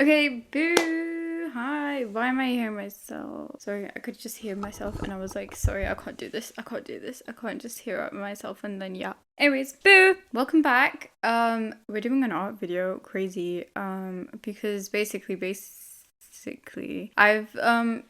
Okay, boo. Hi. Why am I hearing myself? Sorry, I could just hear myself and I was like, sorry, I can't do this. I can't do this. I can't just hear out myself and then yeah. Anyways, boo. Welcome back. We're doing an art video, crazy. Because basically I've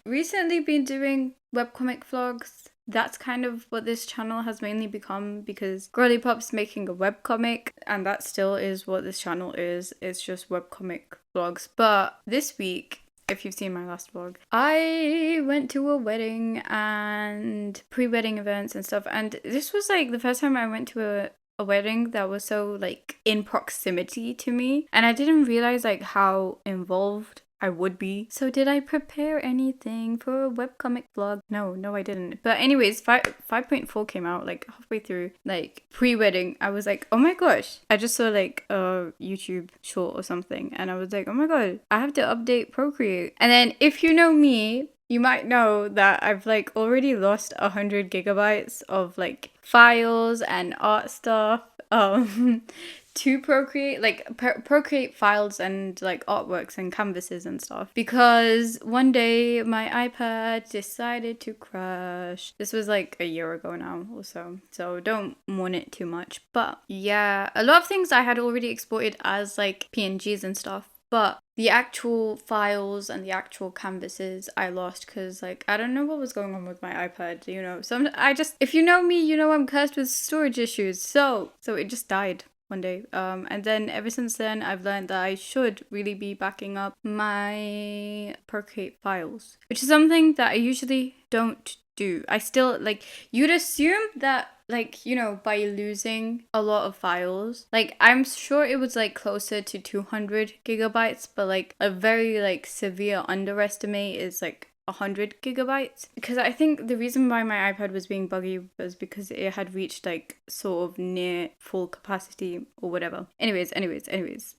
recently been doing webcomic vlogs. That's kind of what this channel has mainly become because Girly Pop's making a webcomic and that still is what this channel is. It's just webcomic vlogs. But this week, if you've seen my last vlog, I went to a wedding and pre-wedding events and stuff. And this was like the first time I went to a wedding that was so like in proximity to me. And I didn't realize like how involved I would be. So did I prepare anything for a webcomic vlog? No, I didn't. But anyways, 5.4 came out like halfway through, like pre-wedding. I was like, oh my gosh. I just saw like a YouTube short or something and I was like, oh my god, I have to update Procreate. And then if you know me, you might know that I've like already lost 100 gigabytes of like files and art stuff. To Procreate, like Procreate files and like artworks and canvases and stuff because one day my iPad decided to crash. This was like a year ago now or so don't mourn it too much. But yeah, a lot of things I had already exported as like PNGs and stuff, but the actual files and the actual canvases I lost because like I don't know what was going on with my iPad, you know. If you know me, you know I'm cursed with storage issues. So it just died one day. And then ever since then I've learned that I should really be backing up my Procreate files, which is something that I usually don't do. I still like, you'd assume that like, you know, by losing a lot of files, like I'm sure it was like closer to 200 gigabytes, but like a very like severe underestimate is like 100 gigabytes, because I think the reason why my iPad was being buggy was because it had reached like sort of near full capacity or whatever. Anyways,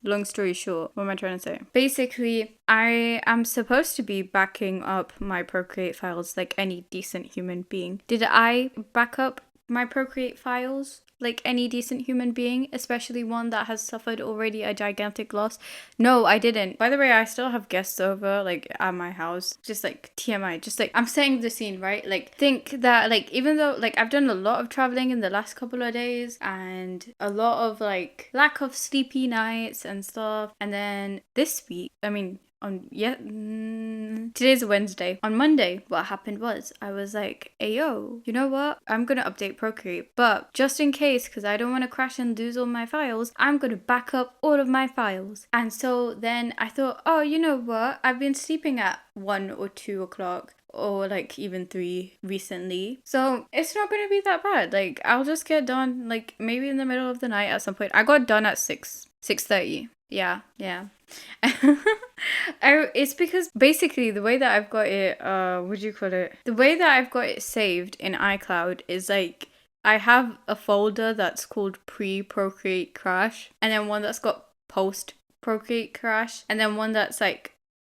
long story short, what am I trying to say? Basically, I am supposed to be backing up my Procreate files like any decent human being. Did I back up my Procreate files like any decent human being, especially one that has suffered already a gigantic loss? No, I didn't. By the way, I still have guests over like at my house, just like TMI, just like I'm setting the scene, right? Like think that like even though like I've done a lot of traveling in the last couple of days and a lot of like lack of sleepy nights and stuff, and then this week, I mean today's a Wednesday. On Monday, what happened was I was like, hey yo, you know what? I'm gonna update Procreate, but just in case, because I don't want to crash and lose all my files, I'm gonna back up all of my files. And so then I thought, oh, you know what? I've been sleeping at 1 or 2 o'clock or like even 3 recently, so it's not gonna be that bad. Like I'll just get done like maybe in the middle of the night at some point. I got done at 6:30. Yeah. It's because basically the way that I've got it, the way that I've got it saved in iCloud is like I have a folder that's called pre-Procreate crash, and then one that's got post-Procreate crash, and then one that's like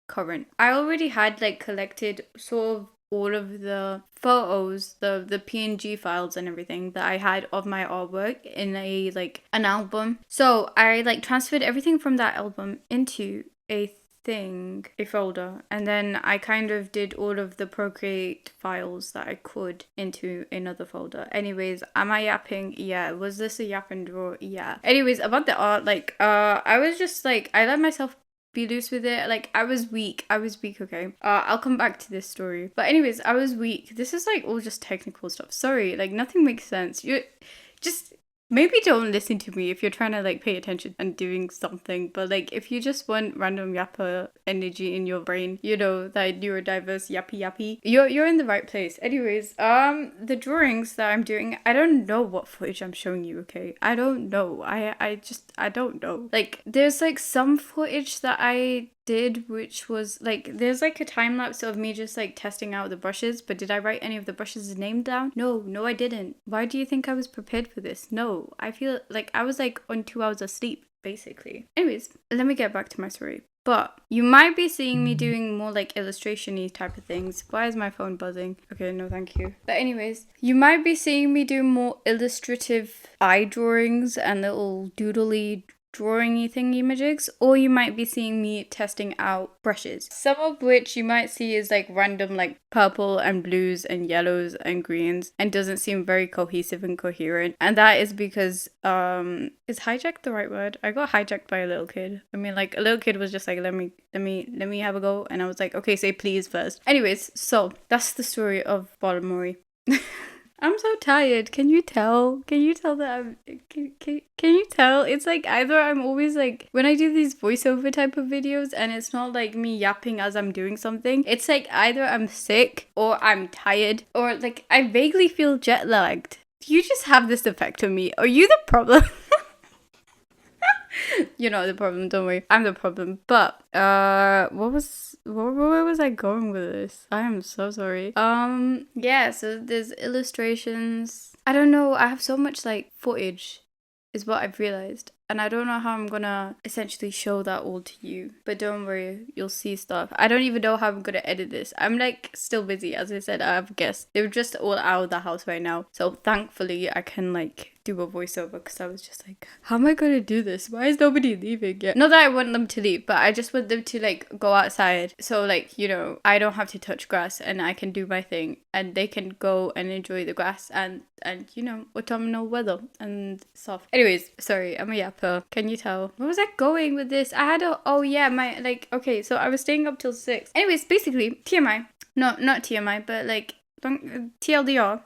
current. I already had like collected sort of all of the photos, the PNG files and everything that I had of my artwork in an album. So I like transferred everything from that album into a folder, and then I kind of did all of the Procreate files that I could into another folder. Anyways, am I yapping? Yeah. Was this a yap&DRAW? Yeah. Anyways, about the art, like I was just like, I let myself be loose with it. Like I was weak, okay. I'll come back to this story. But anyways, I was weak. This is like all just technical stuff. Sorry, like nothing makes sense. You just maybe don't listen to me if you're trying to like pay attention and doing something, but like if you just want random yapper energy in your brain, you know, that neurodiverse yappy, you're in the right place. Anyways, the drawings that I'm doing, I don't know what footage I'm showing you, okay? I don't know. I don't know. Like there's like some footage that I did, which was like, there's like a time lapse of me just like testing out the brushes, but did I write any of the brushes' name down? No, I didn't. Why do you think I was prepared for this? No, I feel like I was like on 2 hours of sleep basically. Anyways, let me get back to my story. But you might be seeing me doing more like illustration-y type of things. Why is my phone buzzing? Okay, no thank you. But anyways, you might be seeing me do more illustrative eye drawings and little doodly drawing-y thingy majigs, or you might be seeing me testing out brushes. Some of which you might see is like random like purple and blues and yellows and greens and doesn't seem very cohesive and coherent. And that is because is hijacked the right word? I got hijacked by a little kid. I mean, like, a little kid was just like, let me have a go, and I was like, okay, say please first. Anyways, so that's the story of Balamori. I'm so tired. Can you tell? Can you tell that I'm... Can you tell? It's like either I'm always like... When I do these voiceover type of videos and it's not like me yapping as I'm doing something, it's like either I'm sick or I'm tired or like I vaguely feel jet lagged. Do you just have this effect on me? Are you the problem? You're not the problem, don't worry. I'm the problem. But where was I going with this? I am so sorry. Yeah, so there's illustrations. I don't know, I have so much like footage is what I've realized. And I don't know how I'm gonna essentially show that all to you. But don't worry, you'll see stuff. I don't even know how I'm gonna edit this. I'm like still busy. As I said, I have guests. They're just all out of the house right now. So thankfully I can like do a voiceover because I was just like, how am I gonna do this? Why is nobody leaving yet? Not that I want them to leave, but I just want them to like go outside. So like, you know, I don't have to touch grass and I can do my thing and they can go and enjoy the grass and you know, autumnal weather and stuff. Anyways, sorry, I'm a yapper. Can you tell? Where was I going with this? I had a, oh yeah, my, like, okay, so I was staying up till 6. Anyways, basically, TMI. No, not TMI, but like, TLDR.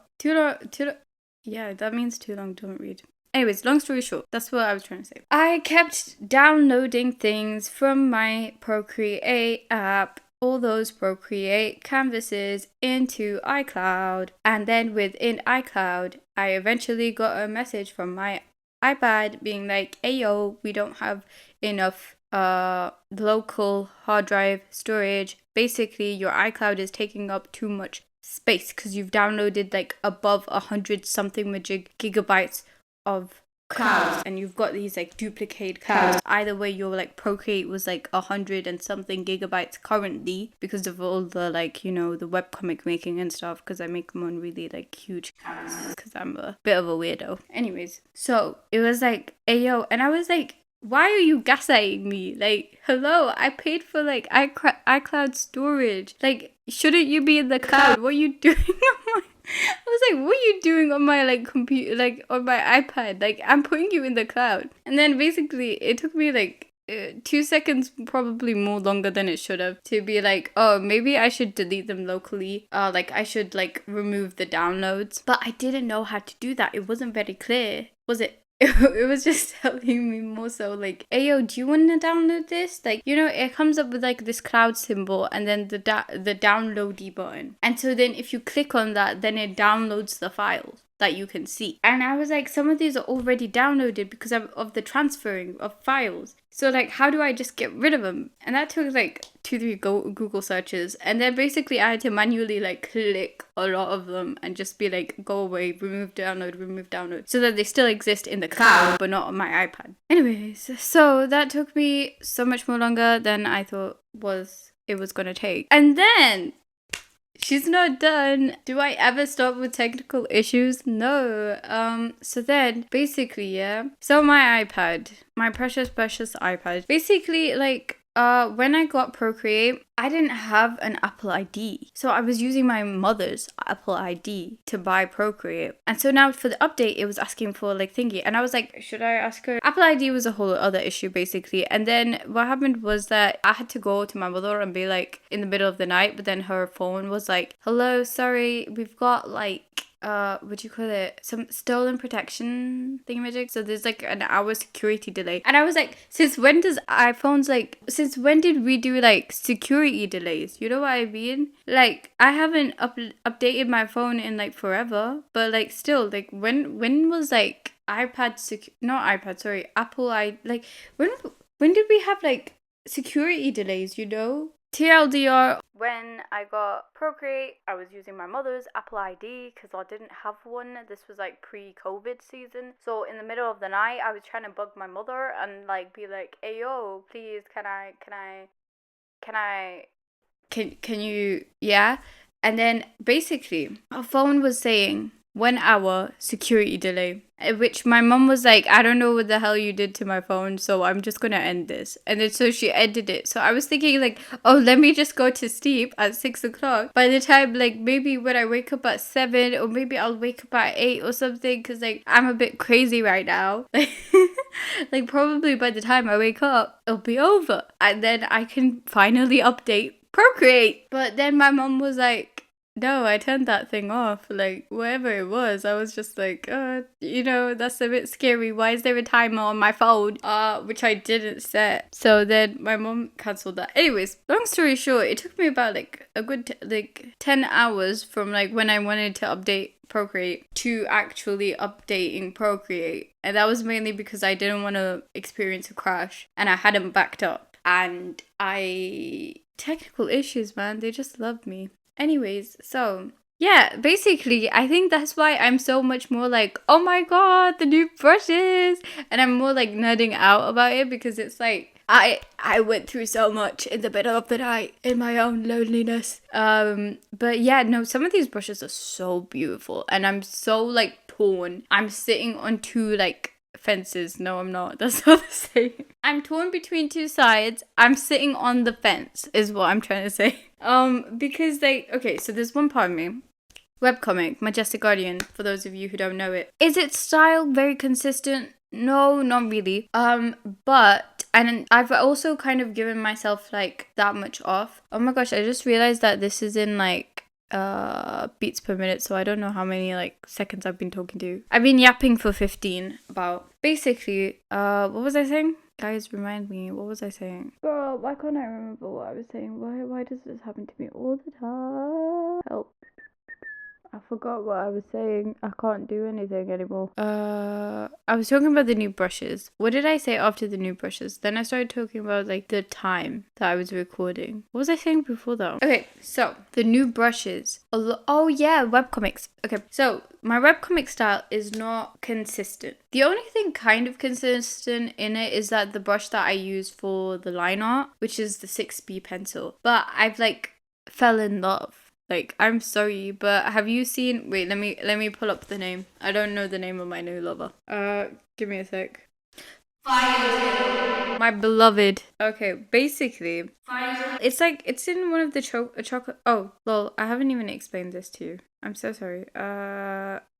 Yeah, that means too long, don't read. Anyways, long story short, that's what I was trying to say. I kept downloading things from my Procreate app, all those Procreate canvases into iCloud, and then within iCloud I eventually got a message from my iPad being like, ayo, we don't have enough local hard drive storage. Basically your iCloud is taking up too much space because you've downloaded like above 100 something gigabytes of clouds and you've got these like duplicate clouds. Either way, your like Procreate was like 100 and something gigabytes currently because of all the like, you know, the webcomic making and stuff, because I make them on really like huge canvases because I'm a bit of a weirdo. Anyways, so it was like, ayo, and I was like, why are you gaslighting me? Like, hello, I paid for like iCloud storage. Like, shouldn't you be in the cloud? What are you doing on my... I was like, what are you doing on my like computer, like on my iPad? Like, I'm putting you in the cloud. And then basically it took me like 2 seconds, probably more longer than it should have, to be like, oh, maybe I should delete them locally. Like I should like remove the downloads. But I didn't know how to do that. It wasn't very clear, was it? It was just telling me more so like, ayo, do you want to download this? Like, you know, it comes up with like this cloud symbol and then the downloady button. And so then if you click on that, then it downloads the files that you can see. And I was like, some of these are already downloaded because of the transferring of files. So like, how do I just get rid of them? And that took like 2-3 Google searches. And then basically I had to manually like click a lot of them and just be like, go away, remove download, so that they still exist in the cloud, but not on my iPad. Anyways, so that took me so much more longer than I thought it was gonna take. And then she's not done. Do I ever stop with technical issues? No. So then basically, yeah. So my iPad, my precious iPad. Basically, like, when I got Procreate, I didn't have an Apple ID. So I was using my mother's Apple ID to buy Procreate. And so now for the update, it was asking for like thingy. And I was like, should I ask her? Apple ID was a whole other issue basically. And then what happened was that I had to go to my mother and be like in the middle of the night. But then her phone was like, hello, sorry, we've got like, what do you call it, some stolen protection thingamajig, so there's like an hour security delay. And I was like, since when did we do like security delays? You know what I mean? Like, I haven't updated my phone in like forever, but like still, like when was like Apple like when did we have like security delays, you know? TLDR, when I got Procreate, I was using my mother's Apple ID because I didn't have one. This was like pre-COVID season. So in the middle of the night, I was trying to bug my mother and like be like, hey yo, please, can you, yeah? And then basically her phone was saying, 1 hour security delay. Which my mom was like, I don't know what the hell you did to my phone, so I'm just gonna end this. And then so she ended it. So I was thinking like, oh, let me just go to sleep at 6 o'clock. By the time like maybe when I wake up at 7, or maybe I'll wake up at 8 or something, because like I'm a bit crazy right now. Like probably by the time I wake up, it'll be over. And then I can finally update Procreate. But then my mom was like, no, I turned that thing off, like, whatever it was. I was just like, that's a bit scary. Why is there a timer on my phone? Which I didn't set. So then my mom cancelled that. Anyways, long story short, it took me about, like, a good, 10 hours from, like, when I wanted to update Procreate to actually updating Procreate. And that was mainly because I didn't want to experience a crash. And I hadn't backed up. And technical issues, man. They just love me. Anyways, so yeah, basically, I think that's why I'm so much more like, oh my god, the new brushes, and I'm more like nerding out about it, because it's like I went through so much in the middle of the night in my own loneliness. But yeah, no, some of these brushes are so beautiful, and I'm so like torn. I'm sitting on two like fences. No, I'm not. That's not the same. I'm torn between two sides. I'm sitting on the fence is what I'm trying to say. Because so there's one part of me. Webcomic, Majestic Guardian, for those of you who don't know it. Is its style very consistent? No, not really. But I've also kind of given myself like that much off. Oh my gosh, I just realized that this is in like beats per minute, so I don't know how many like seconds I've been talking to. I've been yapping for 15 about. Basically, what was I saying? Guys, remind me, what was I saying? Girl, why can't I remember what I was saying? Why does this happen to me all the time? Help. I forgot what I was saying. I can't do anything anymore. I was talking about the new brushes. What did I say after the new brushes? Then I started talking about like the time that I was recording. What was I saying before that? Okay, so the new brushes. Oh yeah, webcomics. Okay, so my webcomic style is not consistent. The only thing kind of consistent in it is that the brush that I use for the line art, which is the 6B pencil. But I've like fell in love. Like, I'm sorry, but have you seen... Wait, let me pull up the name. I don't know the name of my new lover. Give me a sec. Fire. My beloved. Okay, basically... Fire. It's like, it's in one of the chocolate... Oh, lol, I haven't even explained this to you. I'm so sorry.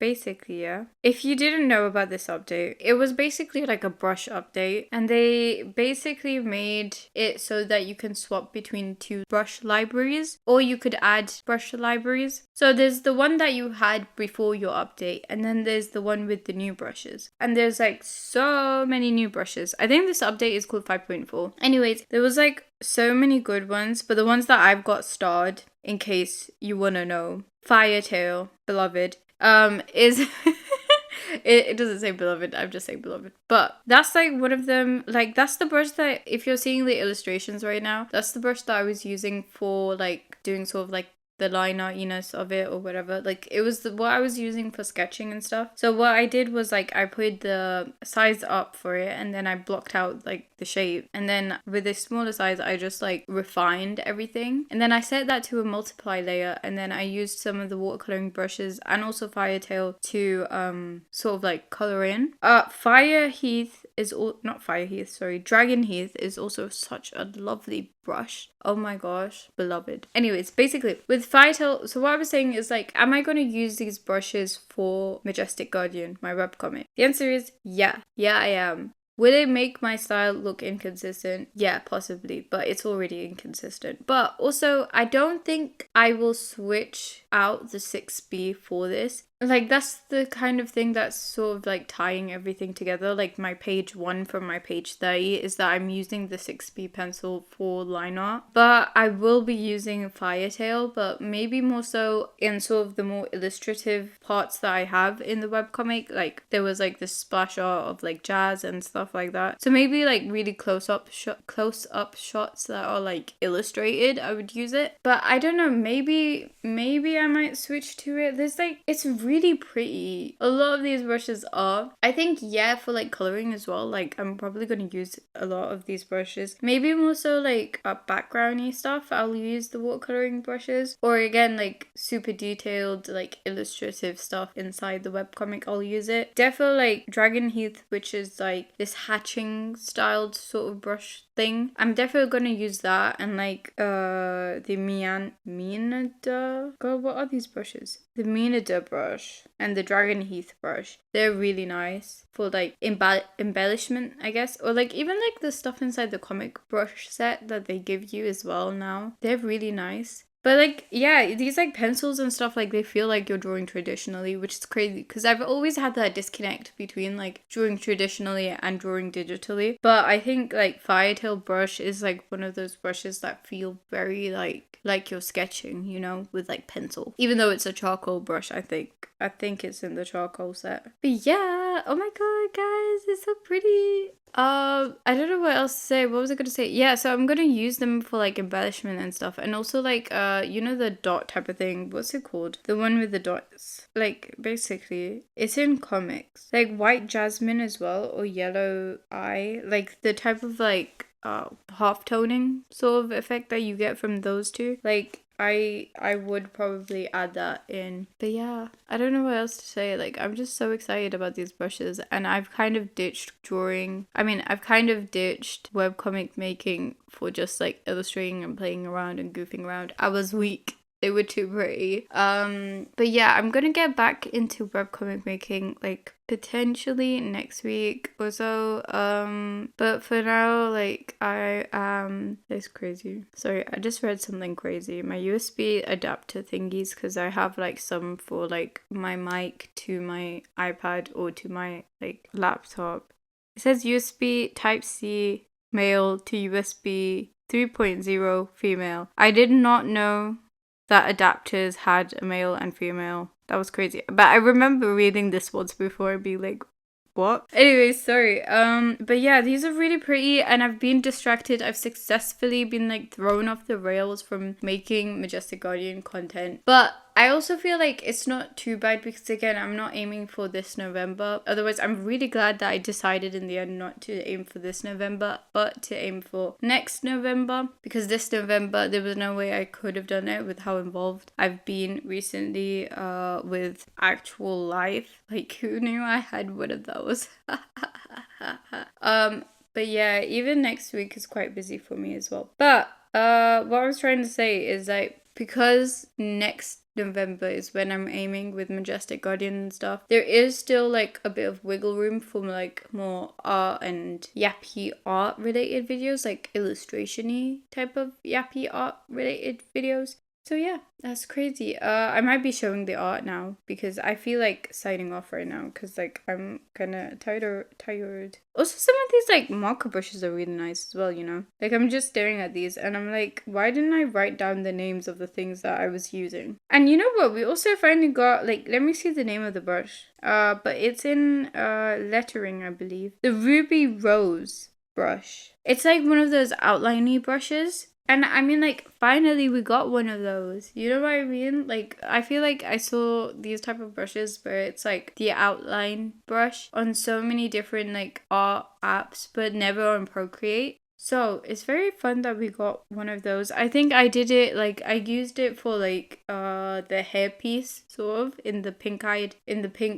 Basically, yeah. If you didn't know about this update, it was basically like a brush update. And they basically made it so that you can swap between two brush libraries. Or you could add brush libraries. So there's the one that you had before your update. And then there's the one with the new brushes. And there's like so many new brushes. I think this update is called 5.4. Anyways, there was like so many good ones. But the ones that I've got starred, in case you want to know, Firetail, beloved, is it doesn't say beloved, I'm just saying beloved, but that's like one of them. Like, that's the brush that, if you're seeing the illustrations right now, that's the brush that I was using for like doing sort of like the line artiness of it or whatever. Like, it was what I was using for sketching and stuff. So what I did was like I put the size up for it, and then I blocked out like the shape, and then with this smaller size I just like refined everything, and then I set that to a multiply layer, and then I used some of the watercoloring brushes and also Firetail to sort of like color in. Dragon Heath is also such a lovely brush. Oh my gosh, beloved. Anyways, basically with Firetail, so what I was saying is like, am I going to use these brushes for Majestic Guardian, my webcomic? The answer is yeah. Yeah, I am. Will it make my style look inconsistent? Yeah, possibly, but it's already inconsistent. But also, I don't think I will switch out the 6B for this. Like, that's the kind of thing that's sort of like tying everything together. Like, my page 1 from my page 30 is that I'm using the 6B pencil for line art. But I will be using Firetail, but maybe more so in sort of the more illustrative parts that I have in the webcomic. Like, there was like this splash art of like jazz and stuff like that. So maybe like really close up shots that are like illustrated, I would use it. But I don't know, maybe I might switch to it. There's like, it's really pretty. A lot of these brushes are. I think, yeah, for like coloring as well, like I'm probably going to use a lot of these brushes. Maybe more so like backgroundy stuff, I'll use the watercoloring brushes. Or again, like super detailed, like illustrative stuff inside the webcomic, I'll use it. Defo like Dragon Heath, which is like this hatching styled sort of brush thing. I'm definitely gonna use that, and like the Minada. God, what are these brushes? The Minada brush and the Dragon Heath brush. They're really nice for like embellishment, I guess, or like even like the stuff inside the comic brush set that they give you as well now. They're really nice. But like, yeah, these like pencils and stuff, like they feel like you're drawing traditionally, which is crazy because I've always had that disconnect between like drawing traditionally and drawing digitally. But I think like Firetail brush is like one of those brushes that feel very like you're sketching, you know, with like pencil. Even though it's a charcoal brush, I think it's in the charcoal set. But yeah, oh my god, guys, it's so pretty. I don't know what else to say. What was I gonna say? Yeah, so I'm gonna use them for like embellishment and stuff, and also like you know the dot type of thing. What's it called? The one with the dots. Like basically, it's in comics. Like white jasmine as well, or yellow eye. Like the type of like half toning sort of effect that you get from those two. Like I would probably add that in. But yeah, I don't know what else to say. Like, I'm just so excited about these brushes, and I've kind of ditched drawing. I mean, I've kind of ditched webcomic making for just like illustrating and playing around and goofing around. I was weak. They were too pretty. But yeah, I'm gonna get back into webcomic making like potentially next week or so. But for now, like it's crazy. Sorry, I just read something crazy. My USB adapter thingies, because I have like some for like my mic to my iPad or to my like laptop. It says USB Type-C male to USB 3.0 female. I did not know that adapters had a male and female. That was crazy. But I remember reading this once before and being like, what? Anyway, sorry. But yeah, these are really pretty, and I've been distracted. I've successfully been like thrown off the rails from making Majestic Guardian content. But I also feel like it's not too bad because again, I'm not aiming for this November. Otherwise, I'm really glad that I decided in the end not to aim for this November, but to aim for next November, because this November, there was no way I could have done it with how involved I've been recently with actual life. Like, who knew I had one of those? But yeah, even next week is quite busy for me as well. But what I was trying to say is like, because next November is when I'm aiming with Majestic Guardian and stuff, there is still like a bit of wiggle room for like more art and yappy art related videos, like illustration-y type of yappy art related videos. So yeah, that's crazy. I might be showing the art now because I feel like signing off right now because like I'm kind of tired. Also, some of these like marker brushes are really nice as well, you know? Like I'm just staring at these and I'm like, why didn't I write down the names of the things that I was using? And you know what? We also finally got like, let me see the name of the brush. But it's in lettering, I believe. The Ruby Rose brush. It's like one of those outliney brushes. And I mean, like, finally we got one of those. You know what I mean? Like, I feel like I saw these type of brushes where it's like the outline brush on so many different like art apps, but never on Procreate. So it's very fun that we got one of those. I think I did it like I used it for like the hair piece sort of in the pink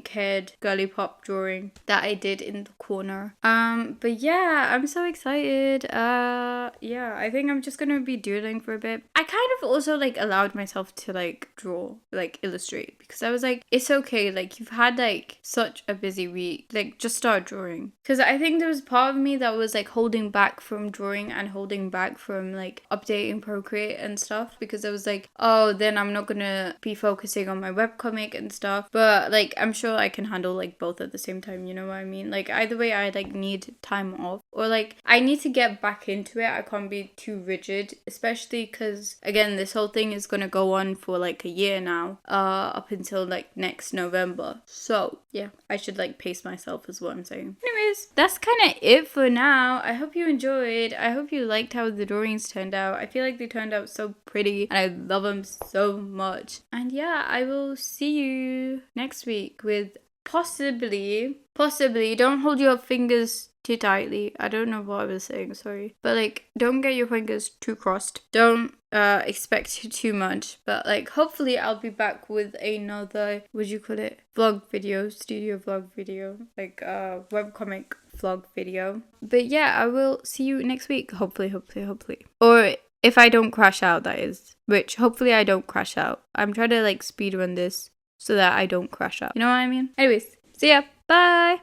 haired girly pop drawing that I did in the corner. But yeah, I'm so excited. Yeah, I think I'm just gonna be doodling for a bit. I kind of also like allowed myself to like draw, like illustrate, because I was like, it's okay, like you've had like such a busy week, like just start drawing. Because I think there was part of me that was like holding back from drawing and holding back from like updating Procreate and stuff, because I was like, oh, then I'm not gonna be focusing on my webcomic and stuff. But like I'm sure I can handle like both at the same time, you know what I mean? Like either way, I like need time off, or like I need to get back into it. I can't be too rigid, especially because again, this whole thing is gonna go on for like a year now, up until like next November. So yeah, I should like pace myself is what I'm saying. Anyways, that's kind of it for now. I hope you enjoyed. did. I hope you liked how the drawings turned out. I feel like they turned out so pretty and I love them so much. And yeah, I will see you next week with possibly, don't hold your fingers too tightly. I don't know what I was saying, sorry. But like, don't get your fingers too crossed. Don't expect too much. But like, hopefully I'll be back with another, what do you call it? Vlog video, studio vlog video. Like webcomic vlog video. But yeah, I will see you next week. Hopefully. Or if I don't crash out, that is. Which, hopefully I don't crash out. I'm trying to like speedrun this so that I don't crash out. You know what I mean? Anyways, see ya. Bye!